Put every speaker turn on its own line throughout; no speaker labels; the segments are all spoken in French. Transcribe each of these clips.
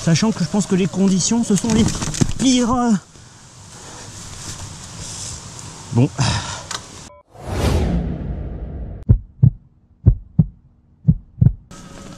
Sachant que je pense que les conditions, ce sont les pires. Bon.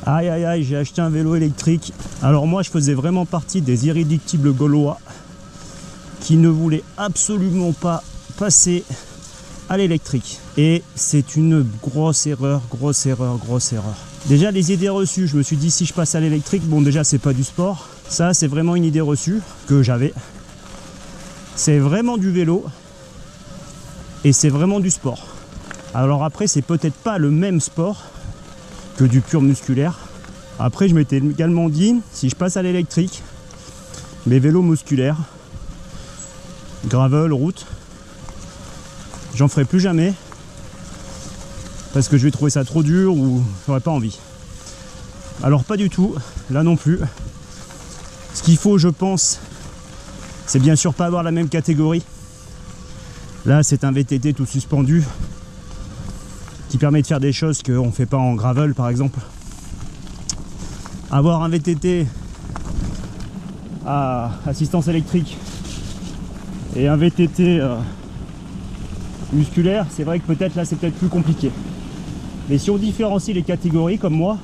Aïe aïe aïe, j'ai acheté un vélo électrique. Alors moi, je faisais vraiment partie des irréductibles gaulois qui ne voulaient absolument pas passer à l'électrique. Et c'est une grosse erreur, grosse erreur, grosse erreur. Déjà, les idées reçues, je me suis dit si je passe à l'électrique, bon déjà c'est pas du sport. Ça, c'est vraiment une idée reçue que j'avais. C'est vraiment du vélo et c'est vraiment du sport. Alors après, c'est peut-être pas le même sport que du pur musculaire. Après, je m'étais également dit, si je passe à l'électrique, mes vélos musculaires, gravel, route, j'en ferai plus jamais parce que je vais trouver ça trop dur ou j'aurais pas envie. Alors pas du tout, là non plus. Ce qu'il faut, je pense, c'est bien sûr pas avoir la même catégorie. Là, c'est un VTT tout suspendu qui permet de faire des choses qu'on ne fait pas en gravel par exemple. Avoir un VTT à assistance électrique et un VTT musculaire, c'est vrai que peut-être là c'est peut-être plus compliqué. Mais si on différencie les catégories comme moi,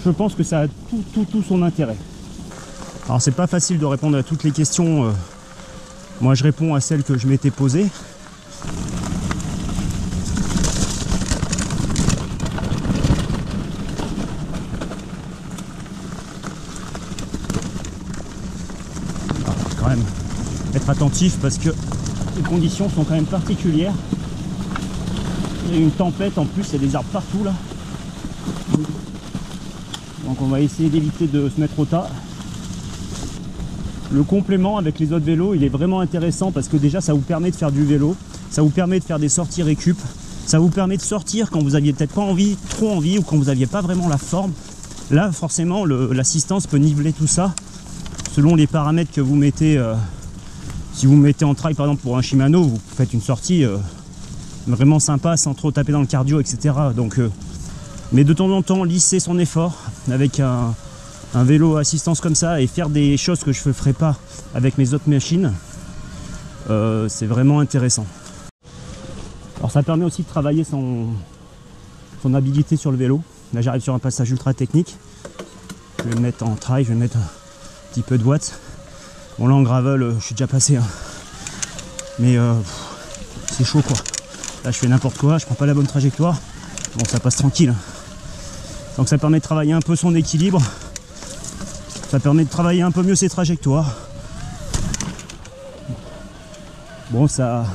je pense que ça a tout son intérêt. Alors c'est pas facile de répondre à toutes les questions. Moi je réponds à celles que je m'étais posées. Quand même être attentif parce que les conditions sont quand même particulières. Il y a une tempête en plus, il y a des arbres partout là. Donc on va essayer d'éviter de se mettre au tas. Le complément avec les autres vélos, il est vraiment intéressant parce que déjà ça vous permet de faire du vélo, ça vous permet de faire des sorties récup, ça vous permet de sortir quand vous aviez peut-être pas envie, trop envie ou quand vous n'aviez pas vraiment la forme. Là forcément l'assistance peut niveler tout ça selon les paramètres que vous mettez. Si vous mettez en trail par exemple pour un Shimano, vous faites une sortie vraiment sympa sans trop taper dans le cardio, etc. Donc, mais de temps en temps lisser son effort avec un vélo à assistance comme ça et faire des choses que je ne ferai pas avec mes autres machines, c'est vraiment intéressant. Alors ça permet aussi de travailler son habilité sur le vélo. Là j'arrive sur un passage ultra technique, je vais me mettre en trail, je vais mettre un petit peu de watts. Bon là en gravel je suis déjà passé, hein. Mais c'est chaud quoi. Là je fais n'importe quoi, je prends pas la bonne trajectoire, bon ça passe tranquille. Donc ça permet de travailler un peu son équilibre. Ça permet de travailler un peu mieux ses trajectoires. Bon, ça,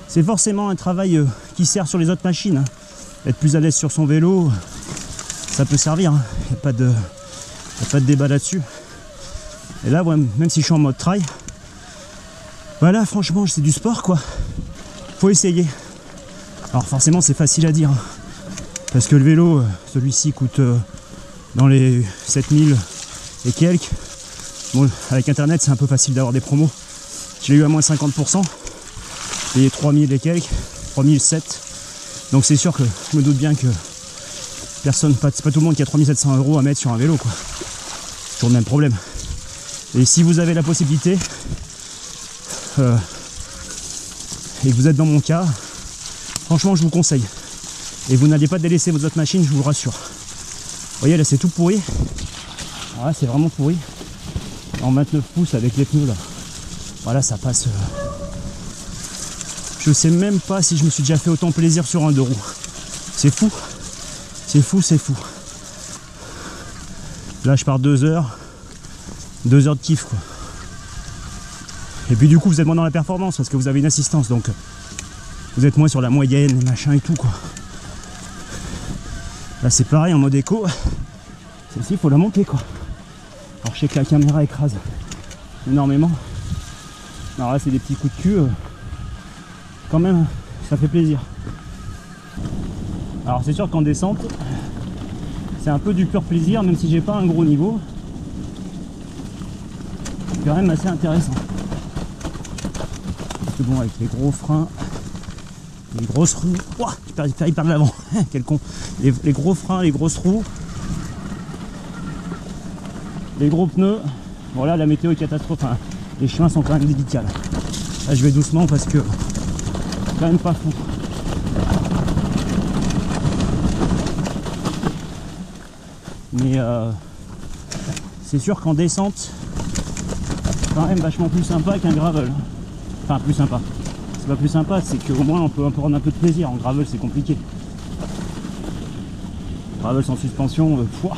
c'est forcément un travail qui sert sur les autres machines. Hein. Être plus à l'aise sur son vélo, ça peut servir. Hein. Il n'y a pas de débat là-dessus. Et là, ouais, même si je suis en mode trail, voilà, franchement, c'est du sport, quoi. Faut essayer. Alors forcément, c'est facile à dire. Hein. Parce que le vélo, celui-ci coûte dans les 7000 et quelques. Bon, avec internet c'est un peu facile d'avoir des promos. Je l'ai eu à moins 50%. Payé 3000 et quelques, 3007. Donc c'est sûr que je me doute bien que c'est pas tout le monde qui a 3700 € à mettre sur un vélo, quoi. C'est toujours le même problème. Et si vous avez la possibilité et que vous êtes dans mon cas, franchement je vous conseille. Et vous n'allez pas délaisser vos autres machines, je vous le rassure. Vous voyez là c'est tout pourri. Alors là c'est vraiment pourri. En 29 pouces avec les pneus là. Voilà, ça passe. Je sais même pas si je me suis déjà fait autant plaisir sur un deux roues. C'est fou. C'est fou, c'est fou. Là je pars 2 heures. 2 heures de kiff quoi. Et puis du coup vous êtes moins dans la performance parce que vous avez une assistance, donc vous êtes moins sur la moyenne, les machins et tout quoi. Là c'est pareil en mode éco. Celle-ci il faut la monter quoi. Alors je sais que la caméra écrase énormément. Alors là c'est des petits coups de cul. Quand même ça fait plaisir. Alors c'est sûr qu'en descente c'est un peu du pur plaisir, même si j'ai pas un gros niveau. C'est quand même assez intéressant. Parce que bon, avec les gros freins, les grosses roues, ouah, il perd de l'avant. Quel con. Les gros freins, les grosses roues, les gros pneus. Bon là la météo est catastrophe, hein. Les chemins sont quand même délicats là. Là je vais doucement parce que quand même pas fou. Mais c'est sûr qu'en descente, c'est quand même vachement plus sympa qu'un gravel. Enfin plus sympa. C'est pas plus sympa, c'est qu'au moins on peut prendre un peu de plaisir. En gravel c'est compliqué. Gravel sans suspension, foi.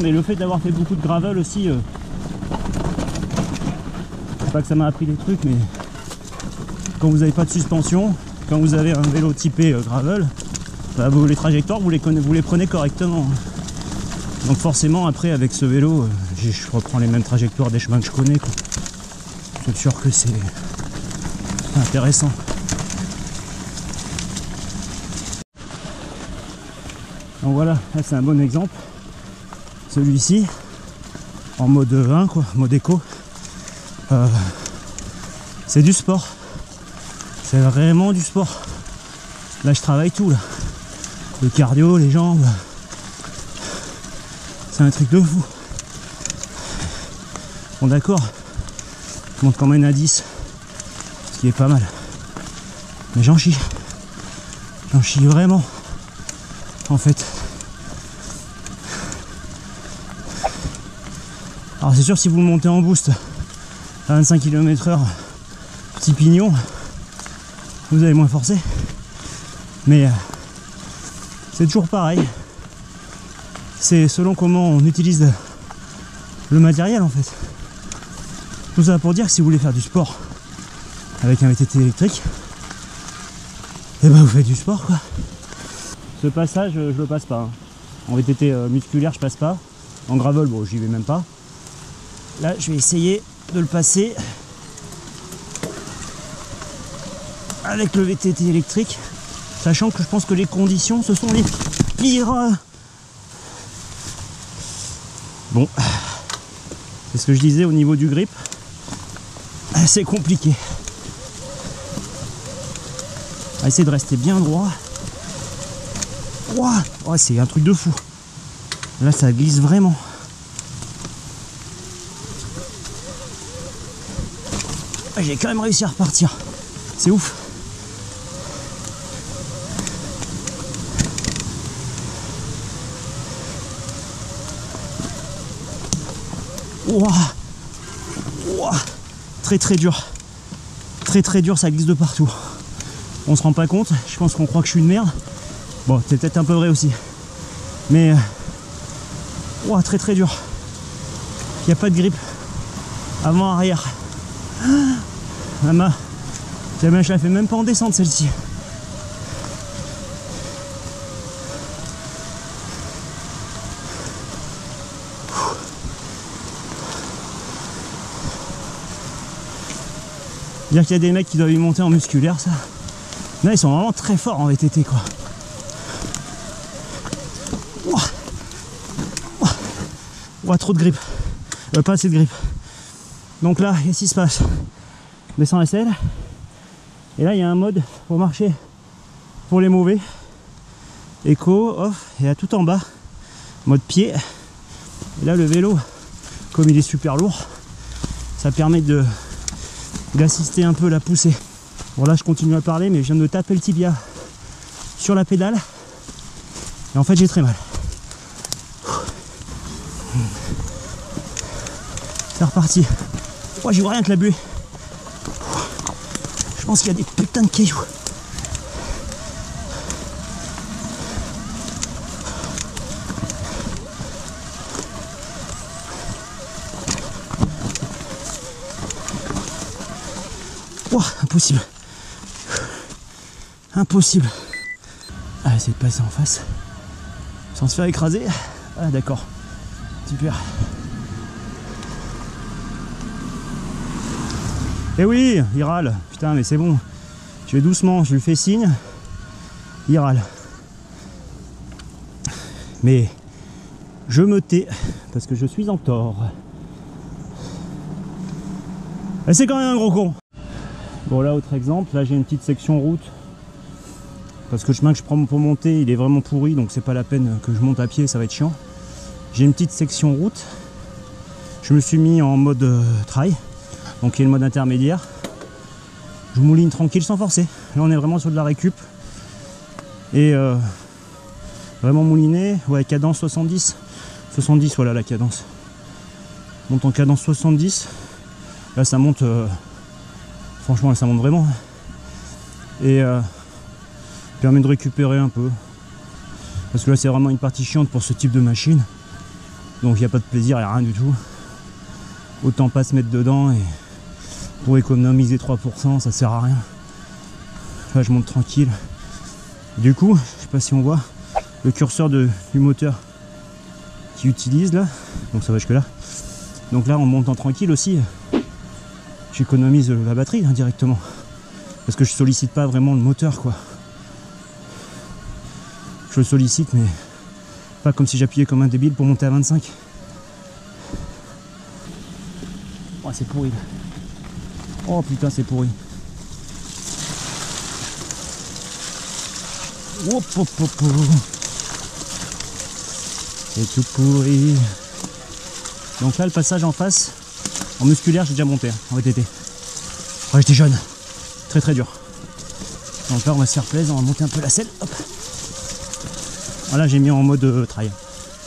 Mais le fait d'avoir fait beaucoup de gravel aussi, c'est pas que ça m'a appris des trucs, mais quand vous n'avez pas de suspension, quand vous avez un vélo typé gravel, bah, les trajectoires vous les prenez correctement. Donc forcément après avec ce vélo, je reprends les mêmes trajectoires des chemins que je connais, quoi. C'est sûr que c'est intéressant. Donc voilà, là c'est un bon exemple. Celui-ci, en mode 1 quoi, mode éco. C'est du sport. C'est vraiment du sport. Là je travaille tout là. Le cardio, les jambes. C'est un truc de fou. Bon d'accord. Je monte quand même à 10. Ce qui est pas mal. Mais j'en chie. J'en chie vraiment. En fait. Alors c'est sûr si vous le montez en boost à 25 km/h, petit pignon, vous allez moins forcer. Mais c'est toujours pareil. C'est selon comment on utilise le matériel en fait. Tout ça pour dire que si vous voulez faire du sport avec un VTT électrique, et ben vous faites du sport quoi. Ce passage je le passe pas. Hein. En VTT musculaire je passe pas. En gravel bon j'y vais même pas. Là je vais essayer de le passer avec le VTT électrique, sachant que je pense que les conditions ce sont les pires. Bon, c'est ce que je disais au niveau du grip, c'est compliqué. On va essayer de rester bien droit. Ouah, oh, c'est un truc de fou. Là ça glisse vraiment. J'ai quand même réussi à repartir. C'est ouf. Ouah. Ouah. Très dur. Très dur, ça glisse de partout. On se rend pas compte. Je pense qu'on croit que je suis une merde. Bon, c'est peut-être un peu vrai aussi. Mais ouah, très dur. Il n'y a pas de grip. Avant, arrière. Maman, je la fais même pas en descente celle-ci. Dire qu'il y a des mecs qui doivent y monter en musculaire, ça. Là, ils sont vraiment très forts en VTT, quoi. Ouah. Ouah. Ouah, trop de grippe. Pas assez de grippe. Donc là, qu'est-ce qui se passe? Je descends la selle. Et là, il y a un mode pour marcher pour les mauvais. Éco, off. Et là, tout en bas, mode pied. Et là, le vélo, comme il est super lourd, ça permet d'assister un peu la poussée. Bon, là, je continue à parler, mais je viens de me taper le tibia sur la pédale. Et en fait, j'ai très mal. C'est reparti. Oh, j'y vois rien que la buée. Je pense qu'il y a des putains de cailloux. Oh, impossible. Impossible. Ah, essayer de passer en face sans se faire écraser. Ah, d'accord. Super. Eh oui, il râle. Putain, mais c'est bon. Je vais doucement, je lui fais signe. Il râle. Mais je me tais parce que je suis en tort. Et c'est quand même un gros con. Bon, là, autre exemple. Là, j'ai une petite section route. Parce que le chemin que je prends pour monter, il est vraiment pourri. Donc, c'est pas la peine que je monte à pied, ça va être chiant. J'ai une petite section route. Je me suis mis en mode trail, donc qui est le mode intermédiaire. Je mouline tranquille sans forcer. Là on est vraiment sur de la récup. Et vraiment mouliné, ouais, cadence 70. 70, voilà la cadence. Monte en cadence 70. Là ça monte, franchement là ça monte vraiment. Et permet de récupérer un peu. Parce que là c'est vraiment une partie chiante pour ce type de machine. Donc il n'y a pas de plaisir, il n'y a rien du tout. Autant pas se mettre dedans et pour économiser 3%, ça sert à rien. Là je monte tranquille. Du coup, je sais pas si on voit le curseur du moteur qui utilise là. Donc ça va jusque là. Donc là en montant tranquille aussi, j'économise la batterie hein, directement. Parce que je sollicite pas vraiment le moteur quoi. Je le sollicite mais pas comme si j'appuyais comme un débile pour monter à 25. Oh c'est pourri. Oh putain c'est pourri. Hop, hop, hop, hop. C'est tout pourri. Donc là le passage en face, en musculaire j'ai déjà monté hein, en VTT. Oh, j'étais jeune, très très dur. Donc là on va se faire plaisir, on va monter un peu la selle. Hop. Voilà j'ai mis en mode trail.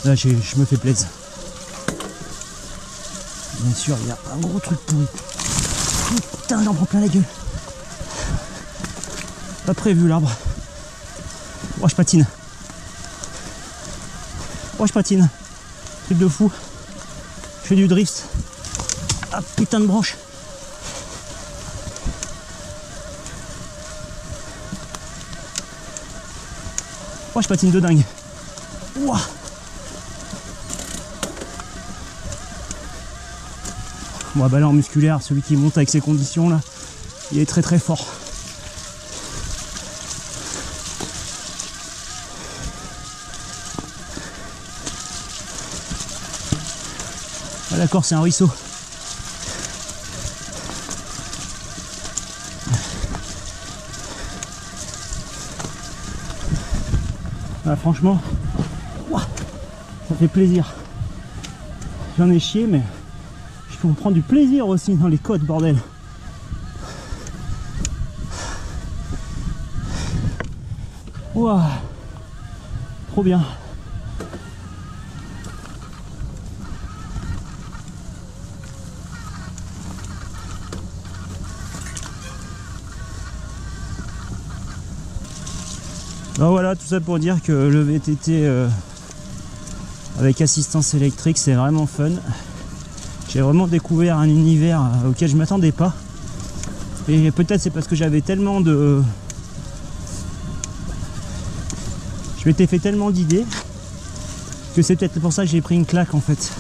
Là je me fais plaisir. Bien sûr il y a un gros truc pourri. Putain j'en prends plein la gueule. Pas prévu l'arbre. Oh je patine. Oh je patine. Truc de fou. Je fais du drift. Ah putain de branche. Oh je patine de dingue. Ouah. Bon bah là en musculaire, celui qui monte avec ces conditions là, il est très très fort. Ah d'accord c'est un ruisseau. Ah, franchement, ouah, ça fait plaisir. J'en ai chié mais on prend du plaisir aussi dans les côtes bordel. Ouah, trop bien. Donc voilà, tout ça pour dire que le VTT avec assistance électrique c'est vraiment fun. J'ai vraiment découvert un univers auquel je m'attendais pas. Et peut-être c'est parce que j'avais tellement de... Je m'étais fait tellement d'idées que c'est peut-être pour ça que j'ai pris une claque en fait.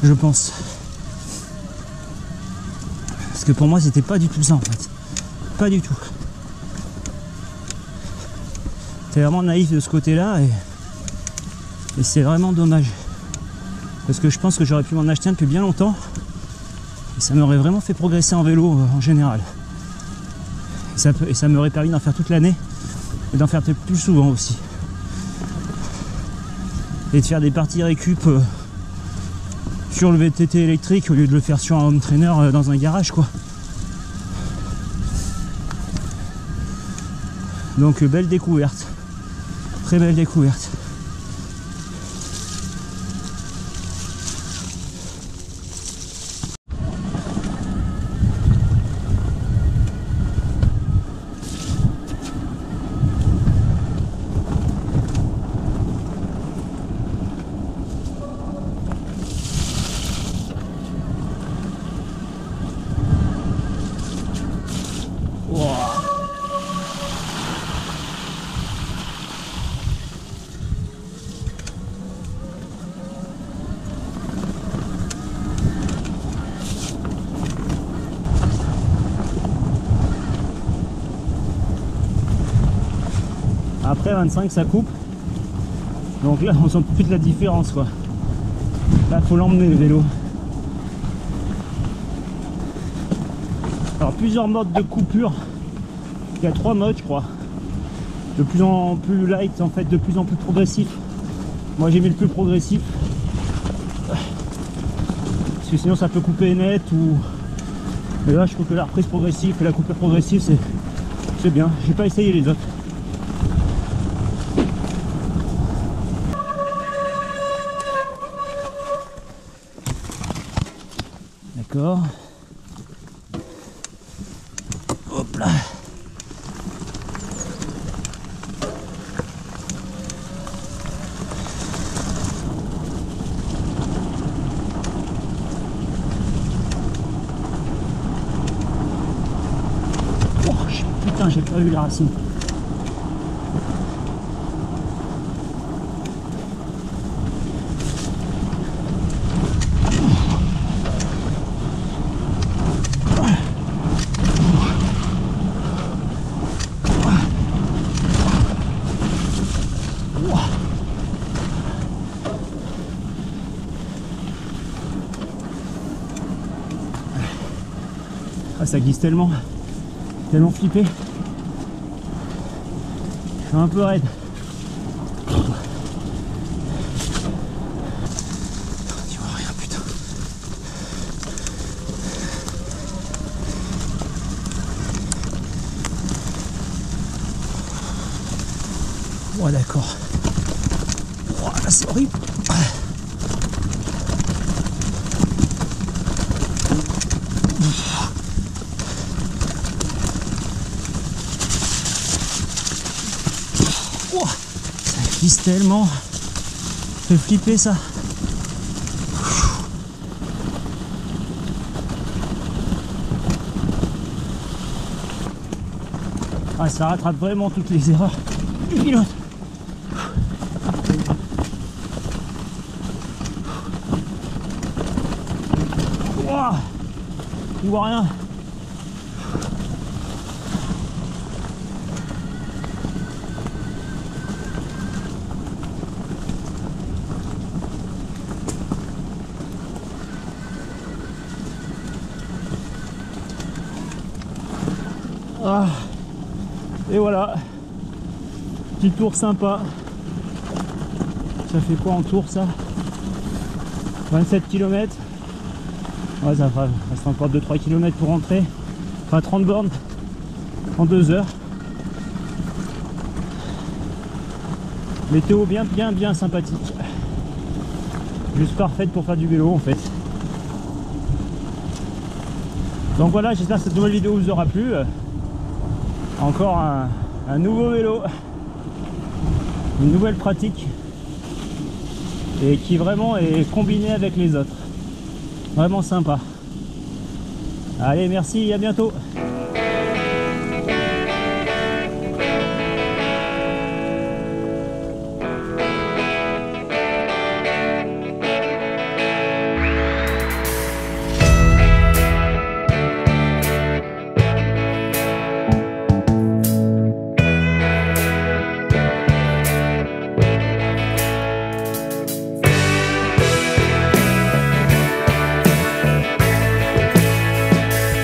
Je pense. Parce que pour moi c'était pas du tout ça en fait. Pas du tout. J'étais vraiment naïf de ce côté-là et c'est vraiment dommage. Parce que je pense que j'aurais pu m'en acheter un depuis bien longtemps. Et ça m'aurait vraiment fait progresser en vélo en général. Et ça m'aurait permis d'en faire toute l'année. Et d'en faire peut-être plus souvent aussi. Et de faire des parties récup sur le VTT électrique au lieu de le faire sur un home trainer dans un garage quoi. Donc belle découverte. Très belle découverte. Après 25 ça coupe. Donc là on sent plus de la différence quoi. Là faut l'emmener le vélo. Alors plusieurs modes de coupure. Il y a 3 modes je crois. De plus en plus light en fait, de plus en plus progressif. Moi j'ai mis le plus progressif. parce que sinon ça peut couper net ou... Mais là je trouve que la reprise progressive et la coupure progressive c'est bien. J'ai pas essayé les autres. D'accord. Hop là. Oh, putain, j'ai pas vu la racine. Ah, ça glisse tellement flippé. Je suis un peu raide. Tu vois rien, putain. Ouais, d'accord. Oh, là c'est horrible. Ça glisse tellement. Ça fait flipper ça. Ah, ça rattrape vraiment toutes les erreurs du pilote. Wow, je vois rien. Ah, et voilà, petit tour sympa. Ça fait quoi en tour ça? 27 km. Ouais, ça va, il reste encore 2-3 km pour rentrer. Enfin 30 bornes en 2 heures. Météo bien sympathique. Juste parfaite pour faire du vélo en fait. Donc voilà, j'espère que cette nouvelle vidéo vous aura plu. Encore un nouveau vélo, une nouvelle pratique et qui vraiment est combiné avec les autres. Vraiment sympa. Allez, merci, à bientôt.